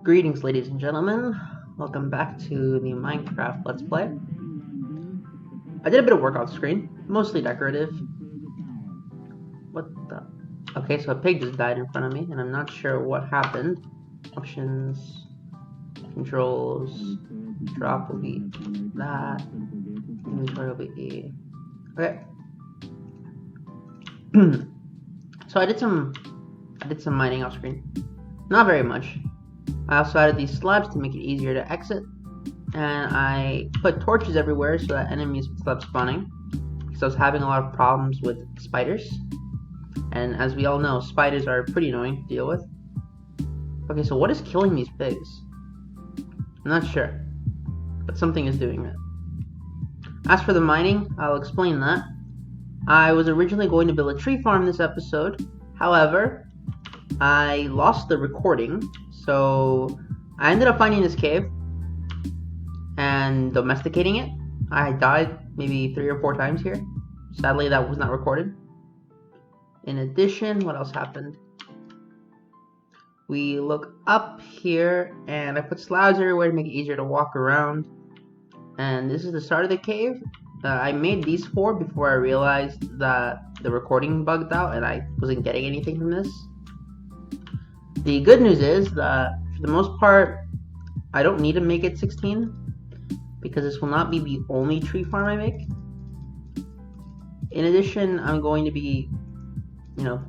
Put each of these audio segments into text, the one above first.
Greetings, ladies and gentlemen. Welcome back to the Minecraft Let's Play. I did a bit of work on screen, mostly decorative. What the? Okay, so a pig just died in front of me, and I'm not sure what happened. Options, controls, drop will be that, inventory will be E. Okay. So I did some mining off screen. Not very much. I also added these slabs to make it easier to exit, and I put torches everywhere so that enemies would stop spawning, because I was having a lot of problems with spiders, and as we all know, spiders are pretty annoying to deal with. Okay, so what is killing these pigs? I'm not sure, but something is doing it. As for the mining, I'll explain that. I was originally going to build a tree farm this episode, however, I lost the recording, so I ended up finding this cave and domesticating it. I died maybe 3 or 4 times here. Sadly, that was not recorded. In addition, what else happened? We look up here, and I put slabs everywhere to make it easier to walk around. And this is the start of the cave. I made these 4 before I realized that the recording bugged out and I wasn't getting anything from this. The good news is that, for the most part, I don't need to make it 16, because this will not be the only tree farm I make. In addition, I'm going to be,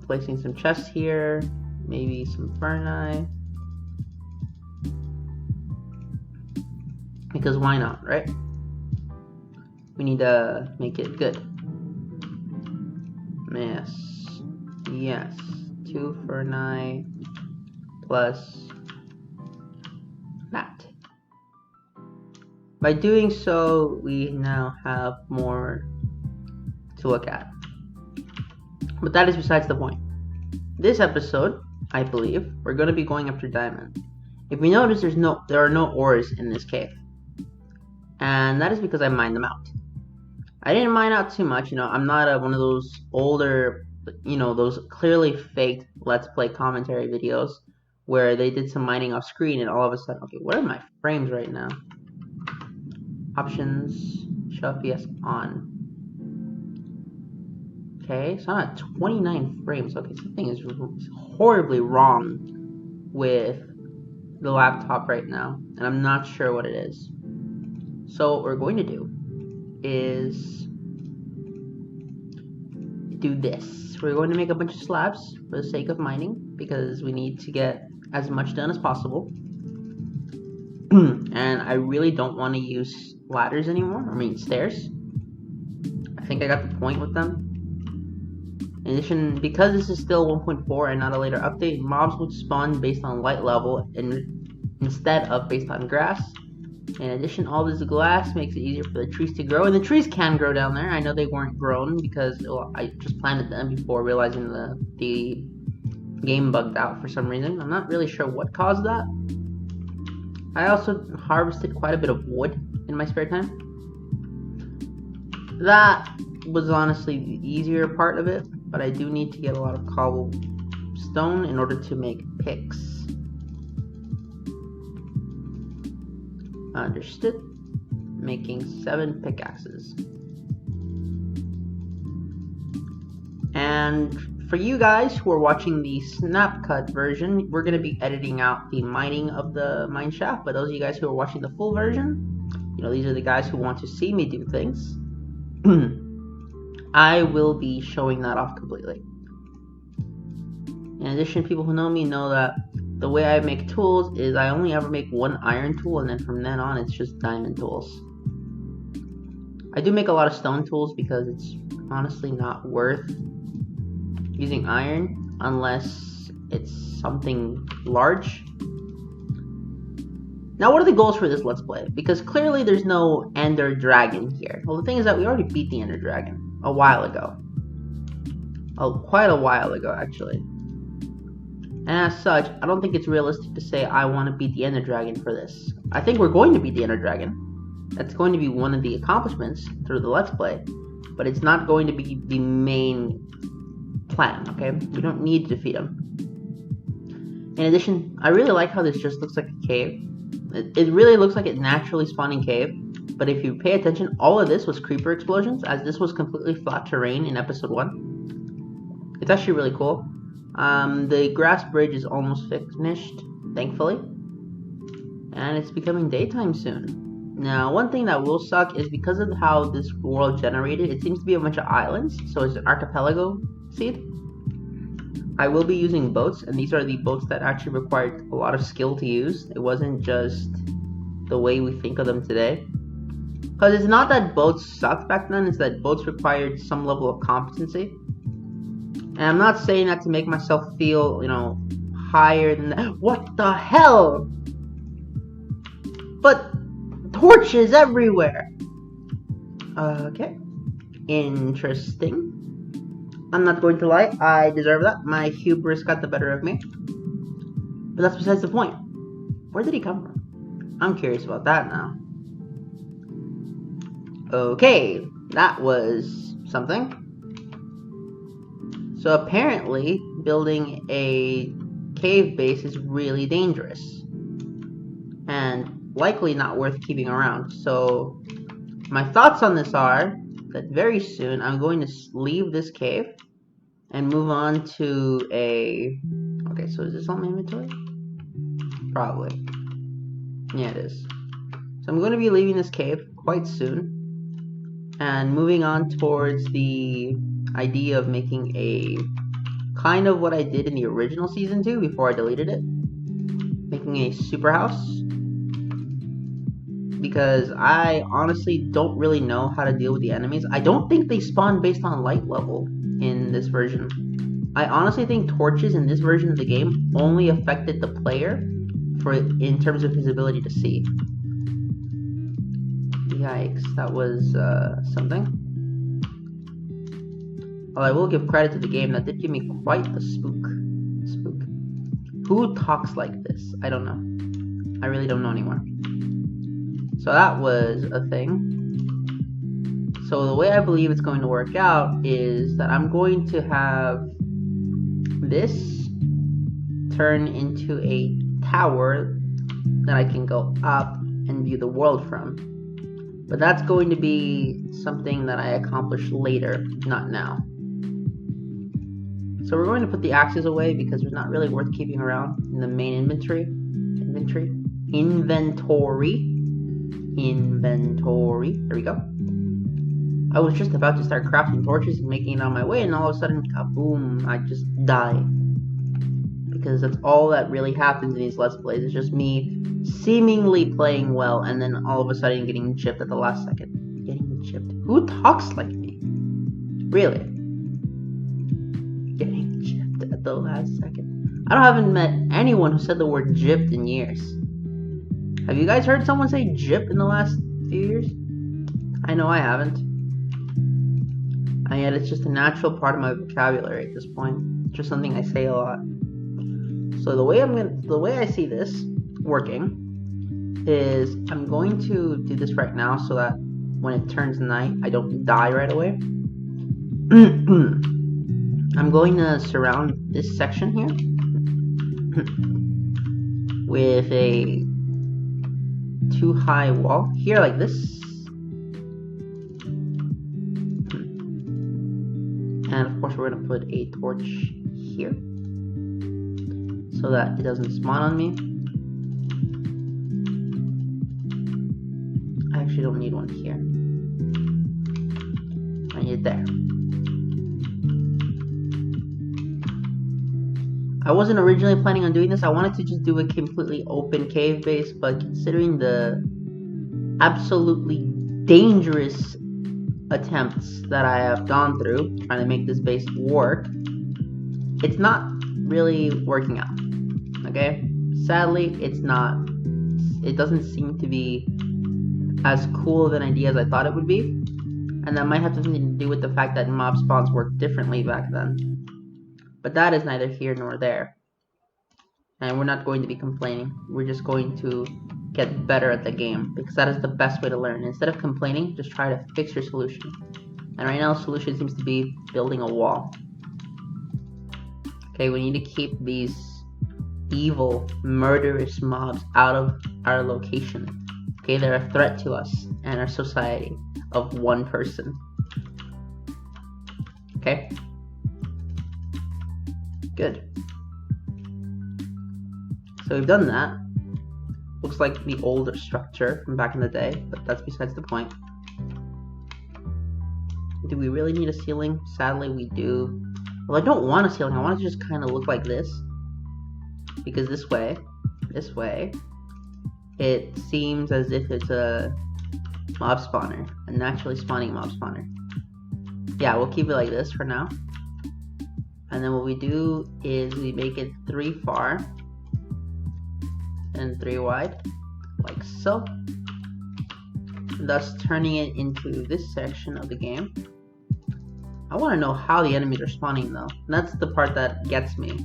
placing some chests here, maybe some ferni, because why not, right? We need to make it good. Yes, 2 ferni. Plus that. By doing so, we now have more to look at. But that is besides the point. This episode, I believe, we're going to be going after diamond. If we notice, there are no ores in this cave. And that is because I mined them out. I didn't mine out too much, I'm not one of those older, those clearly faked Let's Play commentary videos where they did some mining off screen and all of a sudden, okay, what are my frames right now? Options, show FPS on. Okay, so I'm at 29 frames. Okay, something is horribly wrong with the laptop right now, and I'm not sure what it is. So what we're going to do is do this. We're going to make a bunch of slabs for the sake of mining, because we need to get as much done as possible. And I really don't want to use ladders anymore. Stairs. I think I got the point with them. In addition, because this is still 1.4 and not a later update, mobs would spawn based on light level instead of based on grass. In addition, all this glass makes it easier for the trees to grow, and the trees can grow down there. I know they weren't grown because I just planted them before realizing the game bugged out for some reason. I'm not really sure what caused that. I also harvested quite a bit of wood in my spare time. That was honestly the easier part of it, but I do need to get a lot of cobblestone in order to make picks. Understood. Making 7 pickaxes. And for you guys who are watching the snap cut version, we're going to be editing out the mining of the mine shaft. But those of you guys who are watching the full version, these are the guys who want to see me do things. I will be showing that off completely. In addition, people who know me know that the way I make tools is I only ever make 1 iron tool, and then from then on it's just diamond tools. I do make a lot of stone tools because it's honestly not worth using iron unless it's something large. Now, what are the goals for this Let's Play? Because clearly there's no Ender Dragon here. Well, the thing is that we already beat the Ender Dragon a while ago. Quite a while ago, actually. And as such, I don't think it's realistic to say I want to beat the Ender Dragon for this. I think we're going to beat the Ender Dragon. That's going to be one of the accomplishments through the Let's Play. But it's not going to be the main plan, okay? We don't need to defeat him. In addition, I really like how this just looks like a cave. It really looks like a naturally spawning cave, but if you pay attention, all of this was creeper explosions, as this was completely flat terrain in episode 1. It's actually really cool. The grass bridge is almost finished, thankfully, and it's becoming daytime soon. Now, one thing that will suck is because of how this world generated, it seems to be a bunch of islands, so it's an archipelago seed. I will be using boats, and these are the boats that actually required a lot of skill to use. It wasn't just the way we think of them today. Because it's not that boats sucked back then, it's that boats required some level of competency. And I'm not saying that to make myself feel, higher than that. What the hell? But torches everywhere. Okay. Interesting. I'm not going to lie, I deserve that. My hubris got the better of me. But that's besides the point. Where did he come from? I'm curious about that now. Okay, that was something. So apparently, building a cave base is really dangerous. And likely not worth keeping around. So my thoughts on this are that very soon I'm going to leave this cave and move on to a... Okay, so is this on my inventory? Probably. Yeah, it is. So I'm going to be leaving this cave quite soon and moving on towards the idea of making a kind of what I did in the original season 2 before I deleted it. Making a super house. Because I honestly don't really know how to deal with the enemies. I don't think they spawn based on light level in this version. I honestly think torches in this version of the game only affected the player in terms of his ability to see. Yikes, that was something. Well, I will give credit to the game, that did give me quite the spook. Who talks like this? I don't know. I really don't know anymore. So that was a thing. So the way I believe it's going to work out is that I'm going to have this turn into a tower that I can go up and view the world from. But that's going to be something that I accomplish later, not now. So we're going to put the axes away because they're not really worth keeping around in the main inventory. There we go. I was just about to start crafting torches and making it on my way, and all of a sudden, kaboom, I just die. Because that's all that really happens in these Let's Plays. It's just me seemingly playing well, and then all of a sudden getting gypped at the last second. Getting gypped? Who talks like me? Really? Getting gypped at the last second. I haven't met anyone who said the word gypped in years. Have you guys heard someone say gypped in the last few years? I know I haven't. And yet it's just a natural part of my vocabulary at this point. It's just something I say a lot. So the way I see this working is I'm going to do this right now so that when it turns night, I don't die right away. I'm going to surround this section here with a too high wall here like this. And of course we're going to put a torch here so that it doesn't spawn on me. I actually don't need one here. I need it there. I wasn't originally planning on doing this. I wanted to just do a completely open cave base, but considering the absolutely dangerous attempts that I have gone through trying to make this base work, it's not really working out. Okay? Sadly, it's not. It doesn't seem to be as cool of an idea as I thought it would be. And that might have something to do with the fact that mob spawns worked differently back then. But that is neither here nor there. And we're not going to be complaining. We're just going to get better at the game, because that is the best way to learn. Instead of complaining, just try to fix your solution. And right now, the solution seems to be building a wall. Okay, we need to keep these evil, murderous mobs out of our location. Okay, they're a threat to us and our society of one person. Okay? Good. So we've done that. Looks like the older structure from back in the day, but that's besides the point. Do we really need a ceiling? Sadly, we do. Well, I don't want a ceiling. I want it to just kind of look like this. Because this way, it seems as if it's a mob spawner, a naturally spawning mob spawner. Yeah, we'll keep it like this for now. And then what we do is we make it 3 far and 3 wide, like so. Thus turning it into this section of the game. I want to know how the enemies are spawning though. And that's the part that gets me.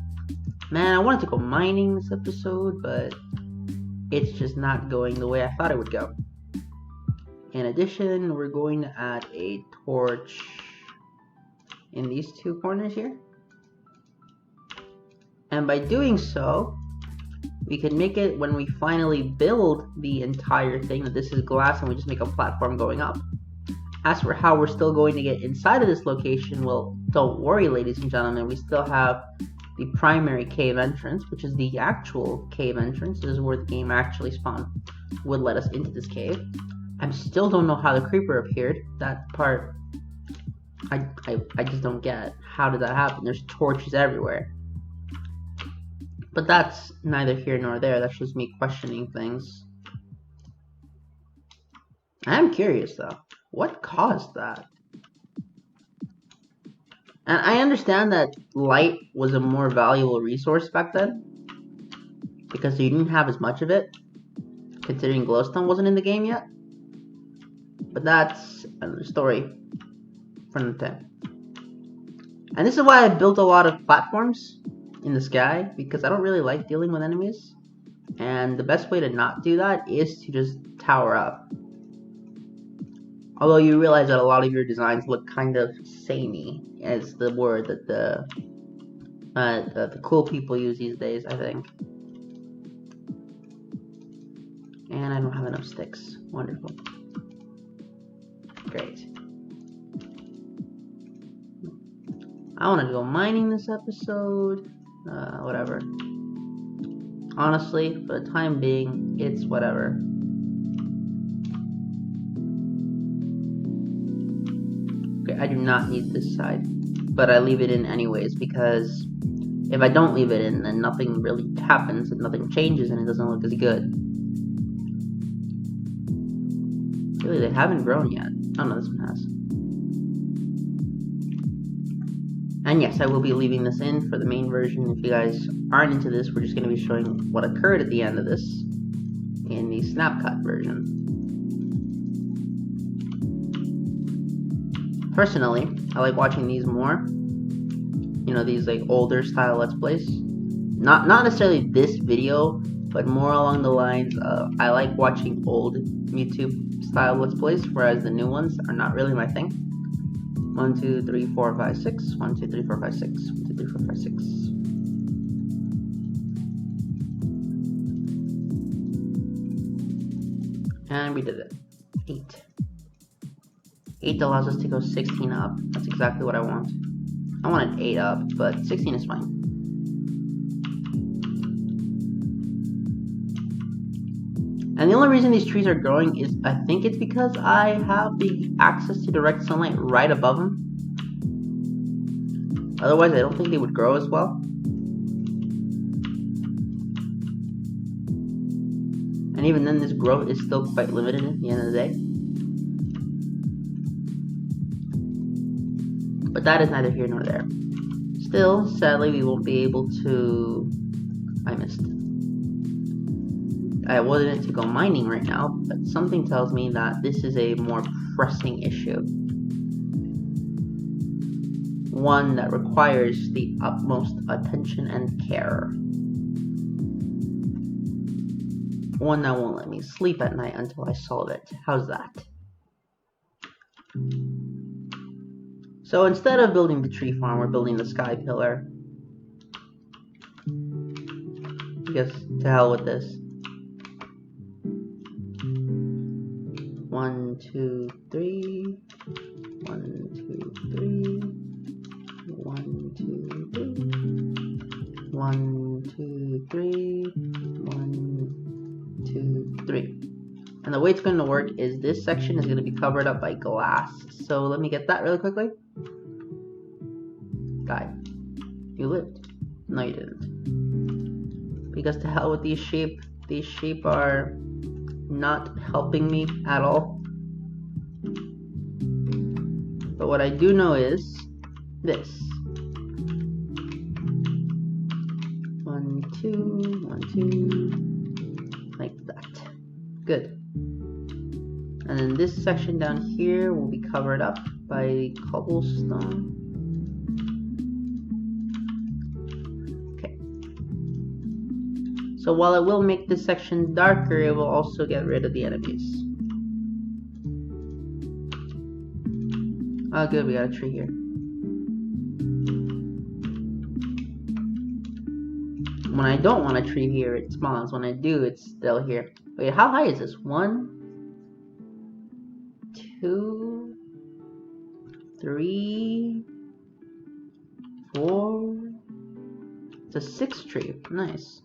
Man, I wanted to go mining this episode, but it's just not going the way I thought it would go. In addition, we're going to add a torch in these 2 corners here. And by doing so, we can make it when we finally build the entire thing that this is glass and we just make a platform going up. As for how we're still going to get inside of this location, well, don't worry, ladies and gentlemen, we still have the primary cave entrance, which is the actual cave entrance. This is where the game actually spawned, would let us into this cave. I still don't know how the creeper appeared. That part, I just don't get. How did that happen? There's torches everywhere. But that's neither here nor there. That's just me questioning things. I am curious though. What caused that? And I understand that light was a more valuable resource back then, because you didn't have as much of it, considering glowstone wasn't in the game yet. But that's another story for another time. And this is why I built a lot of platforms in the sky, because I don't really like dealing with enemies. And the best way to not do that is to just tower up. Although you realize that a lot of your designs look kind of samey, as the word that the cool people use these days, I think. And I don't have enough sticks. Wonderful. Great. I wanted to go mining this episode. Whatever. Honestly, for the time being, it's whatever. Okay, I do not need this side, but I leave it in anyways, because if I don't leave it in, then nothing really happens and nothing changes and it doesn't look as good. Really, they haven't grown yet. Oh no, this one has. And yes, I will be leaving this in for the main version. If you guys aren't into this, we're just going to be showing what occurred at the end of this in the snapcut version. Personally, I like watching these more. You know, these like older style Let's Plays. Not necessarily this video, but more along the lines of I like watching old YouTube style Let's Plays, whereas the new ones are not really my thing. 1, 2, 3, 4, 5, 6. 1, 2, 3, 4, 5, 6. 1, 2, 3, 4, 5, 6. And we did it. 8. 8 allows us to go 16 up. That's exactly what I want. I wanted 8 up, but 16 is fine. And the only reason these trees are growing is, I think it's because I have the access to direct sunlight right above them. Otherwise, I don't think they would grow as well. And even then, this growth is still quite limited at the end of the day. But that is neither here nor there. Still, sadly, we won't be able to... I missed. I wanted to go mining right now, but something tells me that this is a more pressing issue. One that requires the utmost attention and care. One that won't let me sleep at night until I solve it. How's that? So instead of building the tree farm, we're building the sky pillar. Because to hell with this. 1, 2, 3. 1, 2, 3. 1, 2, 3. 1, 2, 3. 1, 2, 3. And the way it's going to work is this section is going to be covered up by glass. So let me get that really quickly. Guy, you lived. No, you didn't. Because to hell with these sheep. These sheep are not helping me at all. But what I do know is this. 1, 2, 1, 2. Like that. Good. And then this section down here will be covered up by cobblestone. Okay. So while it will make this section darker, it will also get rid of the enemies. Oh good, we got a tree here. When I don't want a tree here, it spawns. When I do, it's still here. Wait, how high is this? 1, 2, 3, 4. It's a 6 tree. Nice.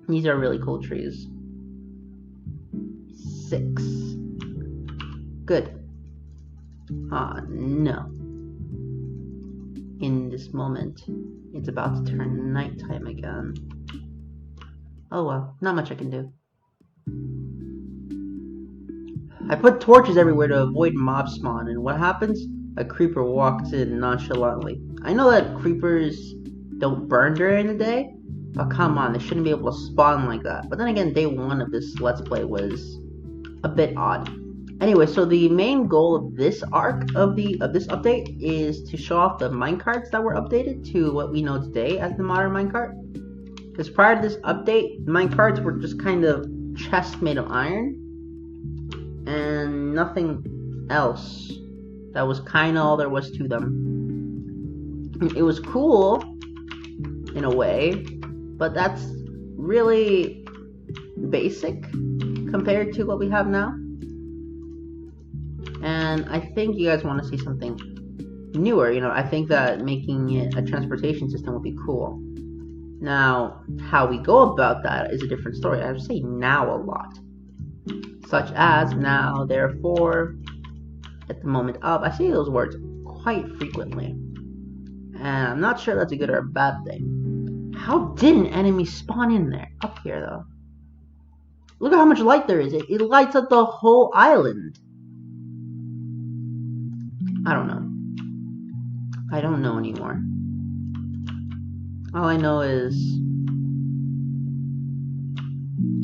These are really cool trees. 6. Good. Ah, no. In this moment, it's about to turn nighttime again. Oh well, not much I can do. I put torches everywhere to avoid mob spawn, and what happens? A creeper walks in nonchalantly. I know that creepers don't burn during the day, but come on, they shouldn't be able to spawn like that. But then again, day 1 of this Let's Play was a bit odd. Anyway, so the main goal of this arc of this update is to show off the minecarts that were updated to what we know today as the modern minecart. Because prior to this update, minecarts were just kind of chests made of iron and nothing else. That was kind of all there was to them. It was cool in a way, but that's really basic compared to what we have now. And I think you guys want to see something newer. You know, I think that making it a transportation system would be cool. Now, how we go about that is a different story. I say now a lot. Such as now, therefore, at the moment of. I say those words quite frequently. And I'm not sure that's a good or a bad thing. How did an enemy spawn in there? Up here, though. Look at how much light there is. It lights up the whole island. I don't know. I don't know anymore. All I know is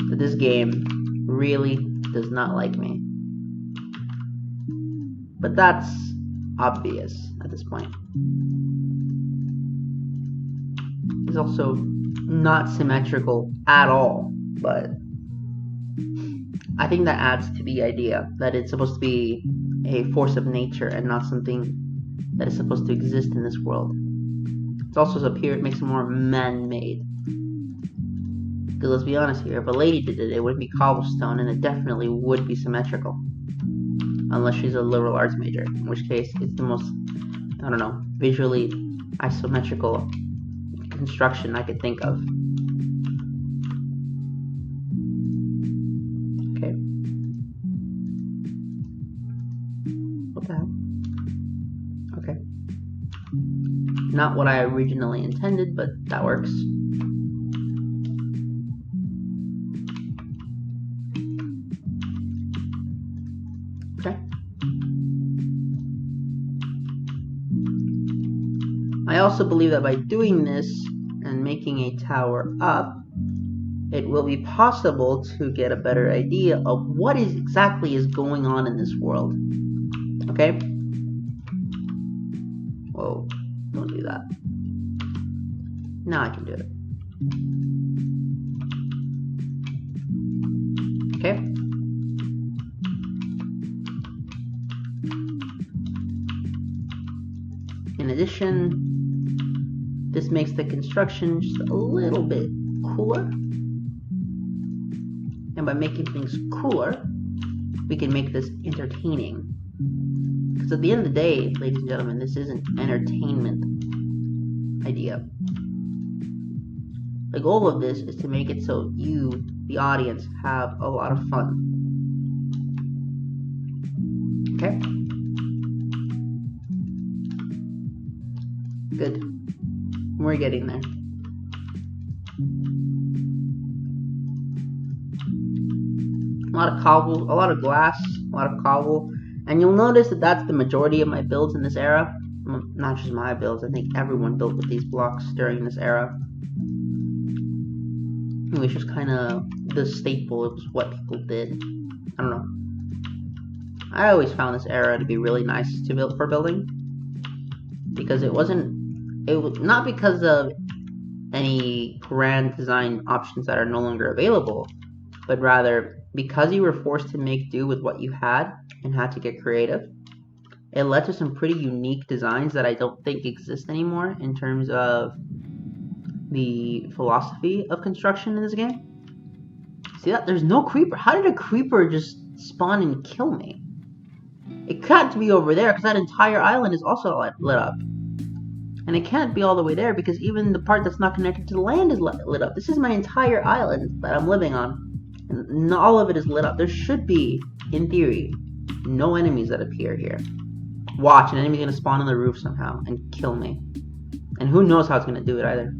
that this game really does not like me. But that's obvious at this point. It's also not symmetrical at all, but I think that adds to the idea that it's supposed to be a force of nature and not something that is supposed to exist in this world. It's also it makes it more man-made. Because let's be honest here, if a lady did it, it would be cobblestone, and it definitely would be symmetrical. Unless she's a liberal arts major, in which case it's the most, I don't know, visually isometrical construction I could think of. Okay. What the hell? Okay. Not what I originally intended, but that works. Okay. I also believe that by doing this and making a tower up, it will be possible to get a better idea of what exactly is going on in this world. Okay? Whoa, don't do that. Now I can do it. Okay? In addition, this makes the construction just a little bit cooler. And by making things cooler, we can make this entertaining. Because at the end of the day, ladies and gentlemen, this is an entertainment idea. The goal of this is to make it so you, the audience, have a lot of fun. Okay? Good. We're getting there. A lot of cobble, a lot of glass, a lot of cobble. And you'll notice that that's the majority of my builds in this era. Not just my builds, I think everyone built with these blocks during this era. It was just kind of the staple. It was what people did. I don't know. I always found this era to be really nice to build for building. Because it was not because of any grand design options that are no longer available, but rather because you were forced to make do with what you had and had to get creative. It led to some pretty unique designs that I don't think exist anymore in terms of the philosophy of construction in this game. See that? There's no creeper. How did a creeper just spawn and kill me? It can't be over there because that entire island is also lit up. And it can't be all the way there because even the part that's not connected to the land is lit up. This is my entire island that I'm living on. And all of it is lit up. There should be, in theory, no enemies that appear here. Watch, an enemy's gonna spawn on the roof somehow and kill me. And who knows how it's gonna do it either.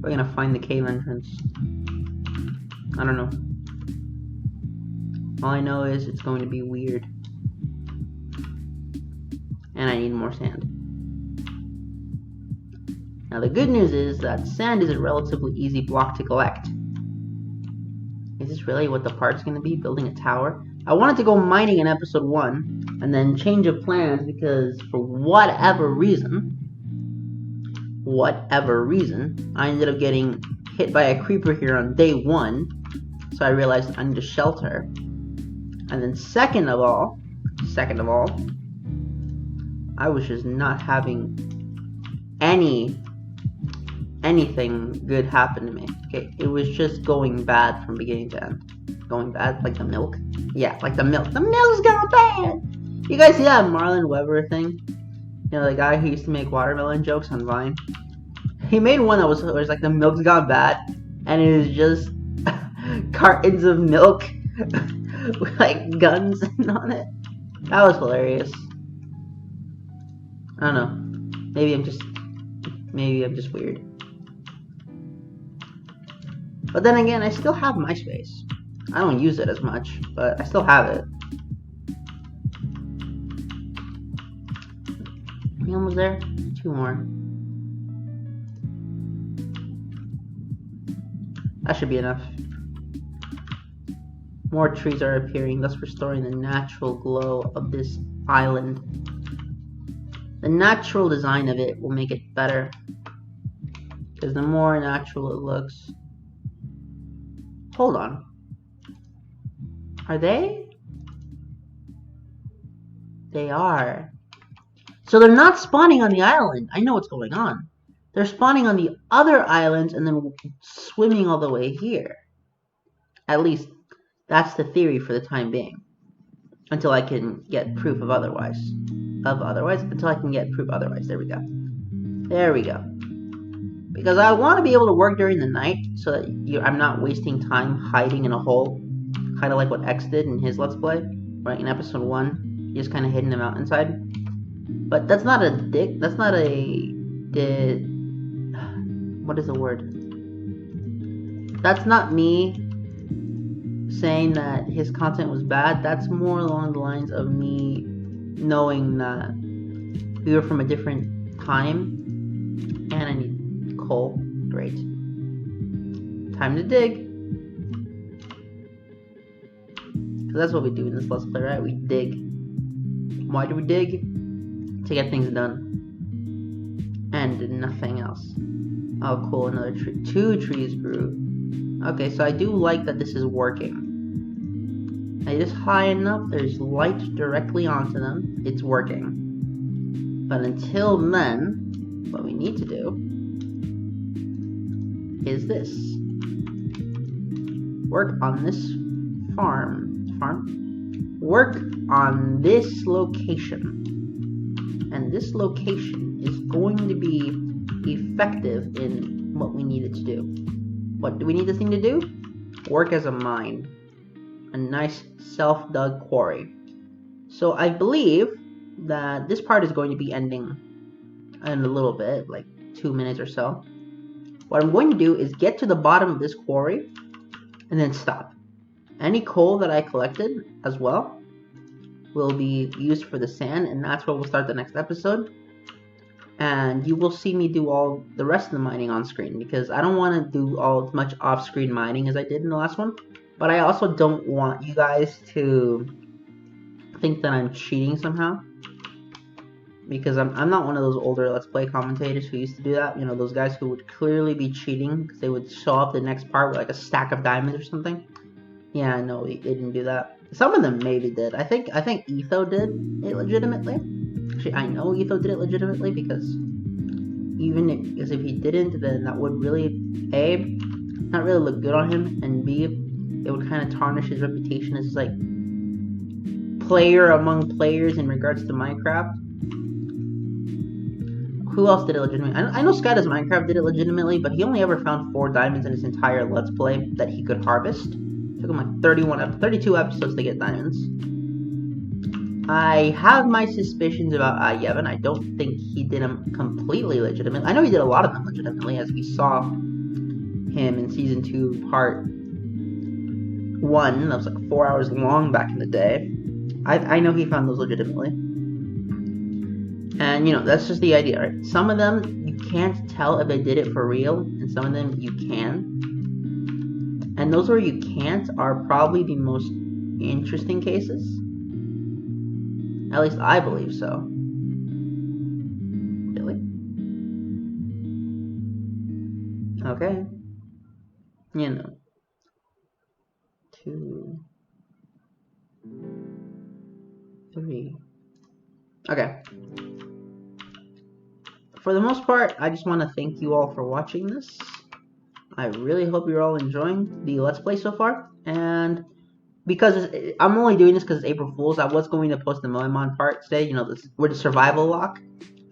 We're gonna find the cave entrance. I don't know. All I know is it's going to be weird. And I need more sand. Now the good news is that sand is a relatively easy block to collect. Is this really what the part's going to be? Building a tower? I wanted to go mining in episode 1 and then change of plans because for whatever reason, I ended up getting hit by a creeper here on day 1. So I realized I need to shelter. And then second of all, I was just not having anything good happen to me. Okay, it was just going bad from beginning to end. Going bad, like the milk? Yeah, like the milk. The milk's gone bad! You guys see that Marlon Weber thing? You know, the guy who used to make watermelon jokes on Vine? He made one that was like, the milk's gone bad, and it was just cartons of milk with like guns on it. That was hilarious. I don't know. Maybe I'm just weird. But then again, I still have MySpace. I don't use it as much, but I still have it. We almost there? 2 more. That should be enough. More trees are appearing, thus restoring the natural glow of this island. The natural design of it will make it better. Because the more natural it looks. Hold on. Are they? They are. So they're not spawning on the island. I know what's going on. They're spawning on the other islands and then swimming all the way here. At least, that's the theory for the time being. Until I can get proof of otherwise. Until I can get proof otherwise. There we go. There we go. Because I want to be able to work during the night so that I'm not wasting time hiding in a hole. Kind of like what X did in his Let's Play. Right, in episode 1. He just kind of hid in a mountainside. But that's not a what is the word? That's not me saying that his content was bad. That's more along the lines of me knowing that we were from a different time. And I need coal. Great. Time to dig. Because that's what we do in this Let's Play, right? We dig. Why do we dig? To get things done. And nothing else. Oh, cool. Another tree. 2 trees grew. Okay, so I do like that this is working. It is high enough. There's light directly onto them. It's working. But until then, what we need to do is this. Work on this farm. Work on this location. And this location is going to be effective in what we need it to do. What do we need this thing to do? Work as a mine. A nice self-dug quarry. So I believe that this part is going to be ending in a little bit, like 2 minutes or so. What I'm going to do is get to the bottom of this quarry and then stop. Any coal that I collected as well will be used for the sand, and that's where we'll start the next episode. And you will see me do all the rest of the mining on screen, because I don't want to do as much off-screen mining as I did in the last one. But I also don't want you guys to think that I'm cheating somehow, because I'm not one of those older Let's Play commentators who used to do that. You know, those guys who would clearly be cheating because they would show up the next part with like a stack of diamonds or something. Yeah, no, they didn't do that. Some of them maybe did. I think Etho did it legitimately. Actually, I know Etho did it legitimately, because even if he didn't, then that would really, A, not really look good on him, and B, it would kind of tarnish his reputation as like player among players in regards to Minecraft. Who else did it legitimately? I know Sky Does Minecraft did it legitimately, but he only ever found 4 diamonds in his entire Let's Play that he could harvest. It took him like 32 episodes to get diamonds. I have my suspicions about Yevon. I don't think he did them completely legitimately. I know he did a lot of them legitimately, as we saw him in Season 2, Part 1. That was like 4 hours long back in the day. I know he found those legitimately. And, you know, that's just the idea, right? Some of them, you can't tell if they did it for real, and some of them you can. And those where you can't are probably the most interesting cases. At least I believe so. Really? Okay. You know. 2, 3. Okay. For the most part, I just want to thank you all for watching this. I really hope you're all enjoying the Let's Play so far. And because I'm only doing this because it's April Fool's, I was going to post the Moemon part today, you know, where the survival lock.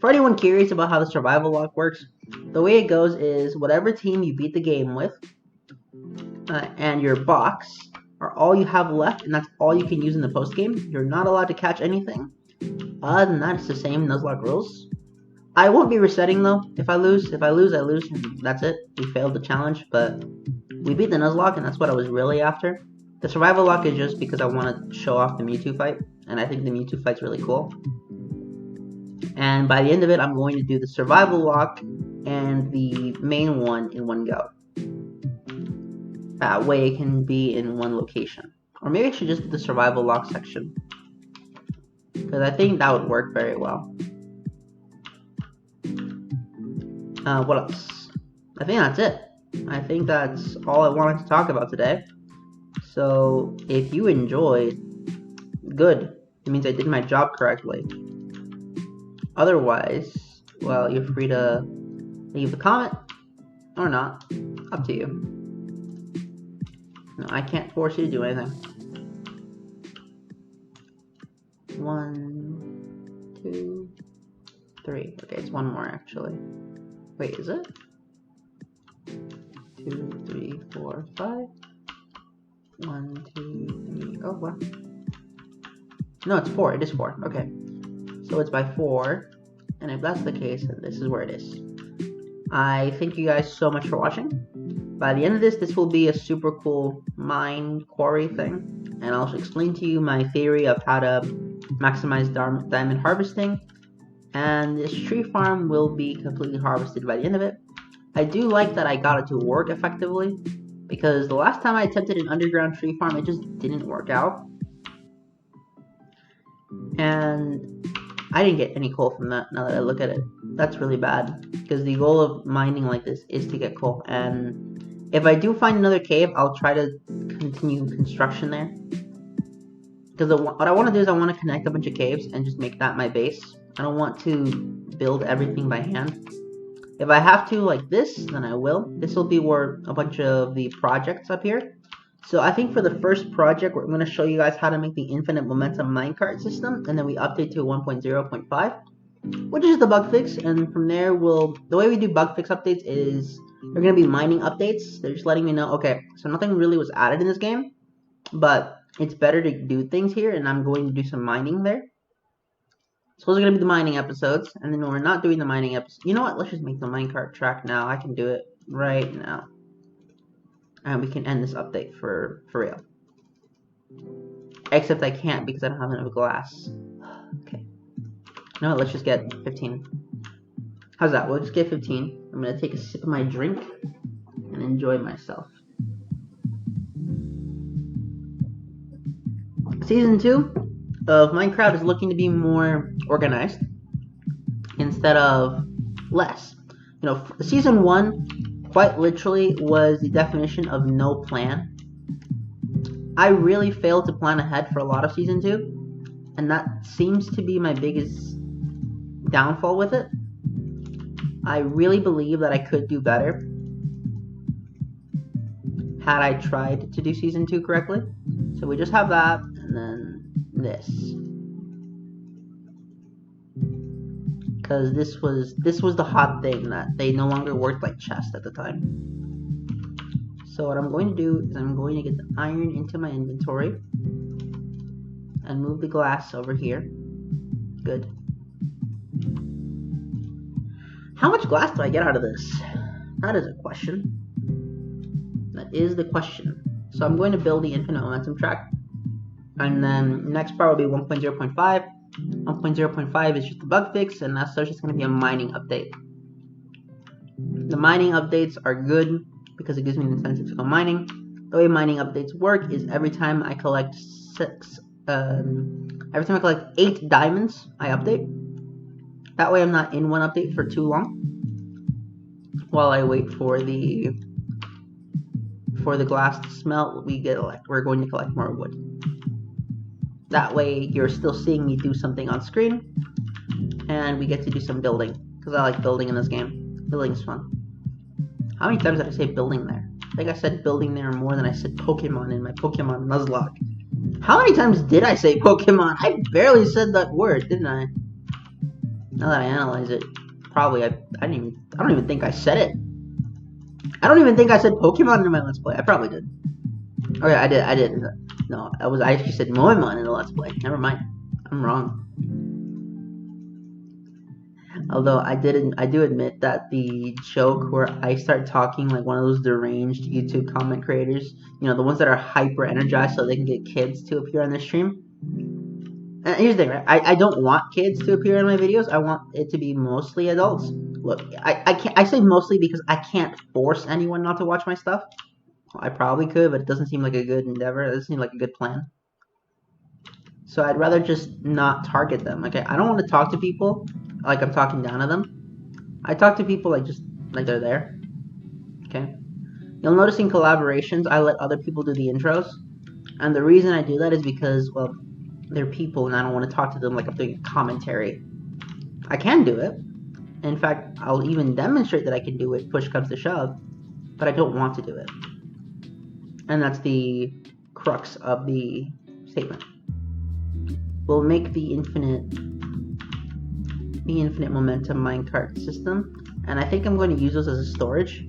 For anyone curious about how the survival lock works, the way it goes is whatever team you beat the game with and your box are all you have left, and that's all you can use in the post game. You're not allowed to catch anything. Other than that, it's the same Nuzlocke rules. I won't be resetting though. If I lose, I lose, and that's it. We failed the challenge, but we beat the Nuzlocke, and that's what I was really after. The survival lock is just because I want to show off the Mewtwo fight, and I think the Mewtwo fight's really cool. And by the end of it, I'm going to do the survival lock and the main one in one go. That way it can be in one location. Or maybe I should just do the survival lock section, because I think that would work very well. What else? I think that's it. I think that's all I wanted to talk about today. So, if you enjoyed, good. It means I did my job correctly. Otherwise, well, you're free to leave a comment, or not. Up to you. No, I can't force you to do anything. 1, 2, 3. Okay, it's one more actually. Wait, is it? 2, 3, 4, 5. 1, 2, 3. Oh, wow. No, it's 4. It is 4. Okay. So it's by 4. And if that's the case, then this is where it is. I thank you guys so much for watching. By the end of this will be a super cool mine quarry thing. And I'll explain to you my theory of how to maximize diamond harvesting. And this tree farm will be completely harvested by the end of it. I do like that I got it to work effectively, because the last time I attempted an underground tree farm, it just didn't work out. And I didn't get any coal from that, now that I look at it. That's really bad, because the goal of mining like this is to get coal. And if I do find another cave, I'll try to continue construction there. Because what I want to do is I want to connect a bunch of caves and just make that my base. I don't want to build everything by hand. If I have to like this, then I will. This will be where a bunch of the projects up here. So I think for the first project, we're going to show you guys how to make the infinite momentum minecart system, and then we update to 1.0.5, which is the bug fix. And from there, the way we do bug fix updates is they're going to be mining updates. They're just letting me know, okay, so nothing really was added in this game, but it's better to do things here, and I'm going to do some mining there. So those are going to be the mining episodes, and then when we're not doing the mining episodes, you know what, let's just make the minecart track now. I can do it right now. And we can end this update for real. Except I can't because I don't have enough glass. Okay. No, let's just get 15. How's that? We'll just get 15. I'm going to take a sip of my drink and enjoy myself. Season 2 of Minecraft is looking to be more organized instead of less. You know, Season 1 quite literally was the definition of no plan. I really failed to plan ahead for a lot of Season 2, and that seems to be my biggest downfall with it. I really believe that I could do better had I tried to do Season 2 correctly. So we just have that, and then this. Because this was the hot thing, that they no longer worked like chests at the time. So what I'm going to do is I'm going to get the iron into my inventory and move the glass over here. Good. How much glass do I get out of this? That is a question. That is the question. So I'm going to build the infinite momentum track, and then next part will be 1.0.5. 1.0.5 is just the bug fix, and that's just going to be a mining update. The mining updates are good because it gives me an incentive to go mining. The way mining updates work is every time I collect 8 diamonds, I update. That way I'm not in one update for too long while I wait for the glass to smelt. We're going to collect more wood. That way you're still seeing me do something on screen, and we get to do some building, because I like building in this game. Building's fun. How many times did I say building there? I think I said building there more than I said Pokemon in my Pokemon Nuzlocke. How many times did I say Pokemon? I barely said that word, didn't I? Now that I analyze it, probably I don't even think I said it. I don't even think I said Pokemon in my Let's Play. I probably did. Okay, I did. No, I actually said Moemon in the Let's Play. Never mind. I'm wrong. Although I do admit that the joke where I start talking like one of those deranged YouTube comment creators, you know, the ones that are hyper energized so they can get kids to appear on the stream. And here's the thing, right? I don't want kids to appear in my videos. I want it to be mostly adults. Look, I say mostly because I can't force anyone not to watch my stuff. Well, I probably could, but it doesn't seem like a good endeavor. It doesn't seem like a good plan. So I'd rather just not target them. Okay, I don't want to talk to people like I'm talking down to them. I talk to people like they're there. Okay. You'll notice in collaborations, I let other people do the intros. And the reason I do that is because, well, they're people and I don't want to talk to them like I'm doing commentary. I can do it. In fact, I'll even demonstrate that I can do it, push comes to shove, but I don't want to do it. And that's the crux of the statement. We'll make the infinite momentum minecart system, and I think I'm going to use those as a storage.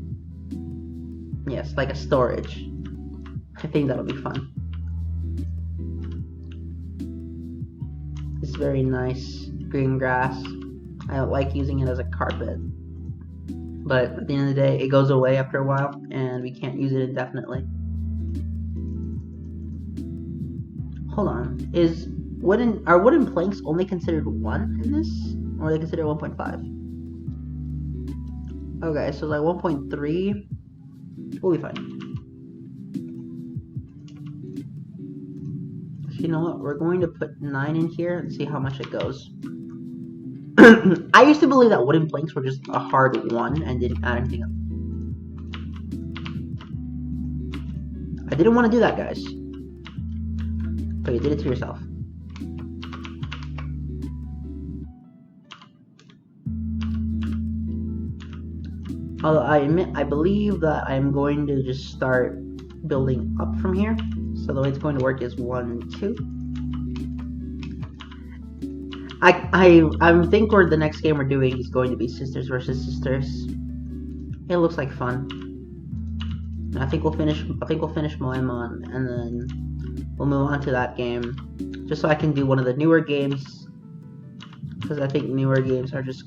Yes, like a storage. I think that'll be fun. It's very nice green grass. I don't like using it as a carpet, but at the end of the day, it goes away after a while, and we can't use it indefinitely. Hold on, are wooden planks only considered 1 in this, or are they considered 1.5? Okay, so like 1.3, we'll be fine. So you know what? We're going to put 9 in here and see how much it goes. I used to believe that wooden planks were just a hard 1 and didn't add anything up. I didn't want to do that, guys. But you did it to yourself. Although I believe that I'm going to just start building up from here. So the way it's going to work is 1, 2. I think the next game we're doing is going to be Sisters versus Sisters. It looks like fun. I think we'll finish Moemon, and then we'll move on to that game. Just so I can do one of the newer games, because I think newer games are just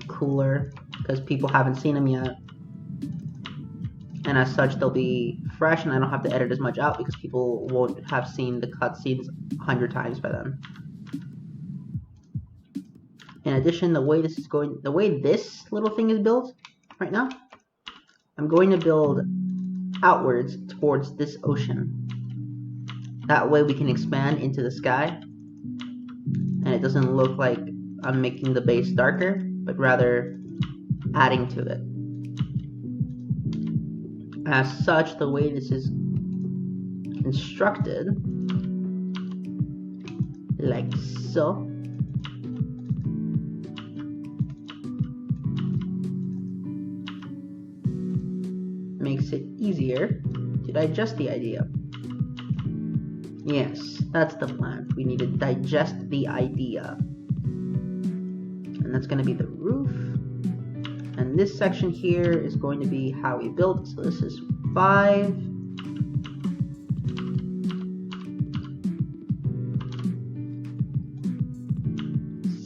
cooler, because people haven't seen them yet. And as such, they'll be fresh, and I don't have to edit as much out because people won't have seen the cutscenes 100 times by then. In addition, the way this little thing is built right now, I'm going to build outwards towards this ocean. That way we can expand into the sky, and it doesn't look like I'm making the base darker, but rather adding to it. As such, the way this is constructed, like so, makes it easier to digest the idea. Yes, that's the plan. We need to digest the idea. And that's going to be the roof. And this section here is going to be how we build. So this is 5.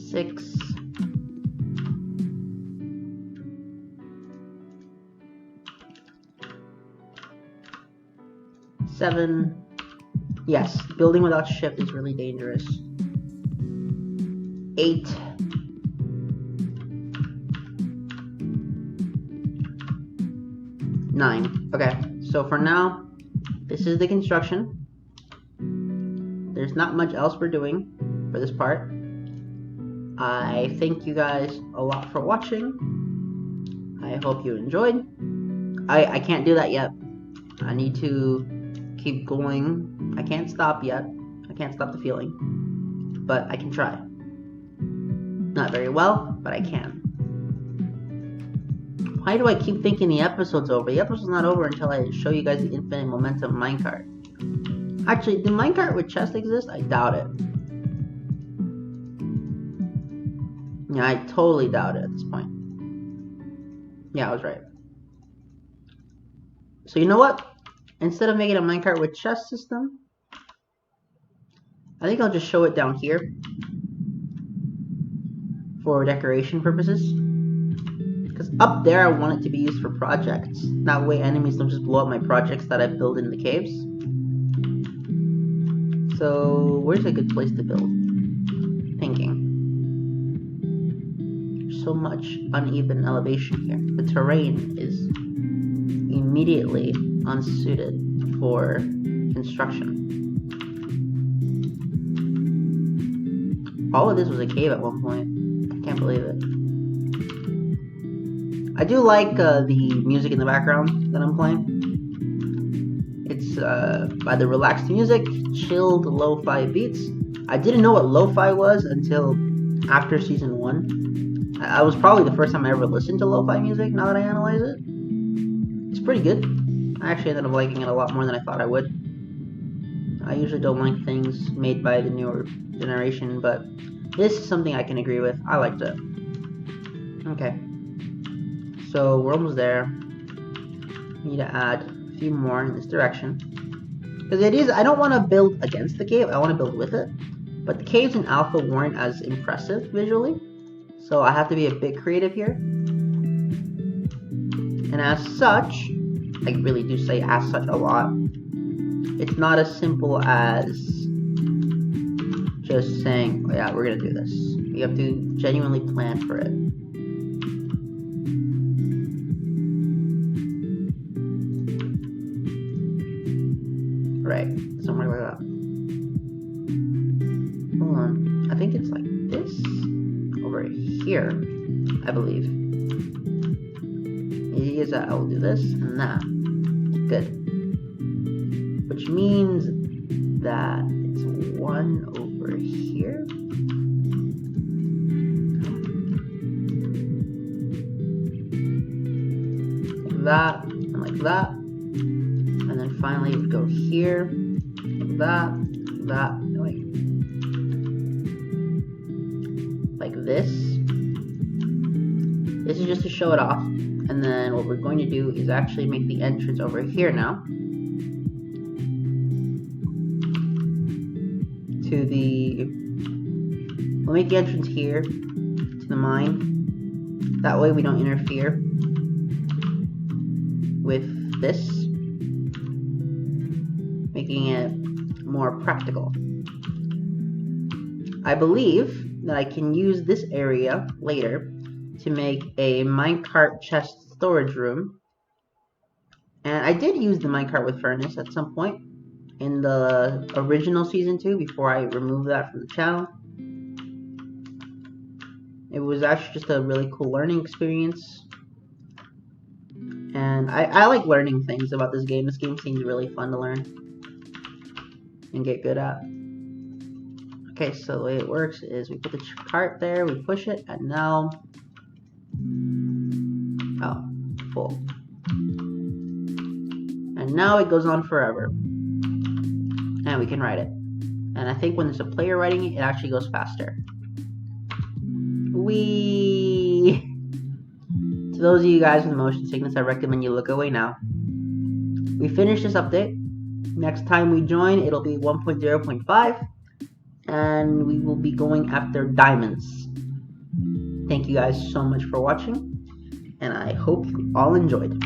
Six. 7. Yes, building without shift is really dangerous. 8. 9. Okay, so for now, this is the construction. There's not much else we're doing for this part. I thank you guys a lot for watching. I hope you enjoyed. I can't do that yet. I need to keep going. I can't stop yet. I can't stop the feeling. But I can try. Not very well, but I can. Why do I keep thinking the episode's over? The episode's not over until I show you guys the infinite momentum minecart. Actually, the minecart with chest exist? I doubt it. Yeah, I totally doubt it at this point. Yeah, I was right. So you know what? Instead of making a minecart with chest system, I think I'll just show it down here for decoration purposes. Because up there I want it to be used for projects. That way enemies don't just blow up my projects that I build in the caves. So where's a good place to build? Thinking. There's so much uneven elevation here. The terrain is immediately unsuited for construction. All of this was a cave at one point. I can't believe it. I do like the music in the background that I'm playing. It's by TheRelaxedMovement, chilled lo-fi beats. I didn't know what lo-fi was until after season 1. I was probably the first time I ever listened to lo-fi music, now that I analyze it. It's pretty good. I actually ended up liking it a lot more than I thought I would. I usually don't like things made by the newer generation, but this is something I can agree with. I liked it. Okay. So we're almost there. We need to add a few more in this direction. Because I don't want to build against the cave, I want to build with it. But the caves in Alpha weren't as impressive visually. So I have to be a bit creative here. And as such, I really do say as such a lot. It's not as simple as just saying, oh yeah, we're gonna do this. You have to genuinely plan for it. Right, somewhere like that. Hold on, I think it's like this over here, I believe. It is that I will do this and that. Good. Which means that it's 1 over here. that, and like that. And then finally it would go here, like that, like this. This is just to show it off. And then what we're going to do is actually make the entrance over here now. We'll make the entrance here to the mine. That way we don't interfere with this, making it more practical. I believe that I can use this area later to make a minecart chest storage room. And I did use the minecart with furnace at some point in the original season 2 before I removed that from the channel. It was actually just a really cool learning experience. And I like learning things about this game. This game seems really fun to learn and get good at. Okay, so the way it works is we put the cart there, we push it, and now... oh, full. And now it goes on forever. And we can ride it. And I think when there's a player riding it, it actually goes faster. Whee! To those of you guys with motion sickness, I recommend you look away now. We finished this update. Next time we join, it'll be 1.0.5. And we will be going after diamonds. Thank you guys so much for watching. And I hope you all enjoyed.